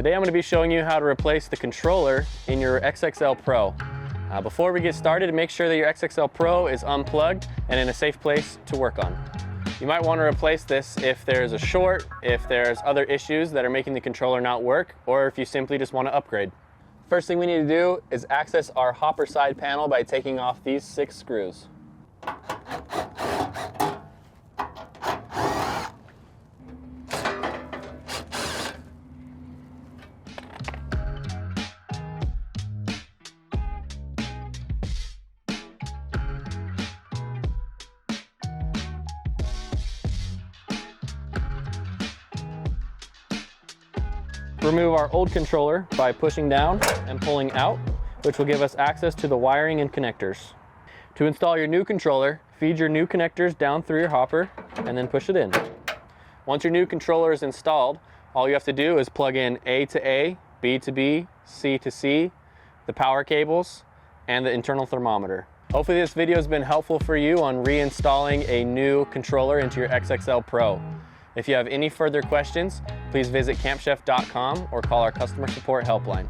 Today I'm going to be showing you how to replace the controller in your XXL Pro. Before we get started, make sure that your XXL Pro is unplugged and in a safe place to work on. You might want to replace this if there's a short, if there's other issues that are making the controller not work, or if you simply just want to upgrade. First thing we need to do is access our hopper side panel by taking off these 6 screws. Remove our old controller by pushing down and pulling out, which will give us access to the wiring and connectors. To install your new controller, feed your new connectors down through your hopper and then push it in. Once your new controller is installed, all you have to do is plug in A to A, B to B, C to C, the power cables, and the internal thermometer. Hopefully this video has been helpful for you on reinstalling a new controller into your XXL Pro. If you have any further questions, please visit campchef.com or call our customer support helpline.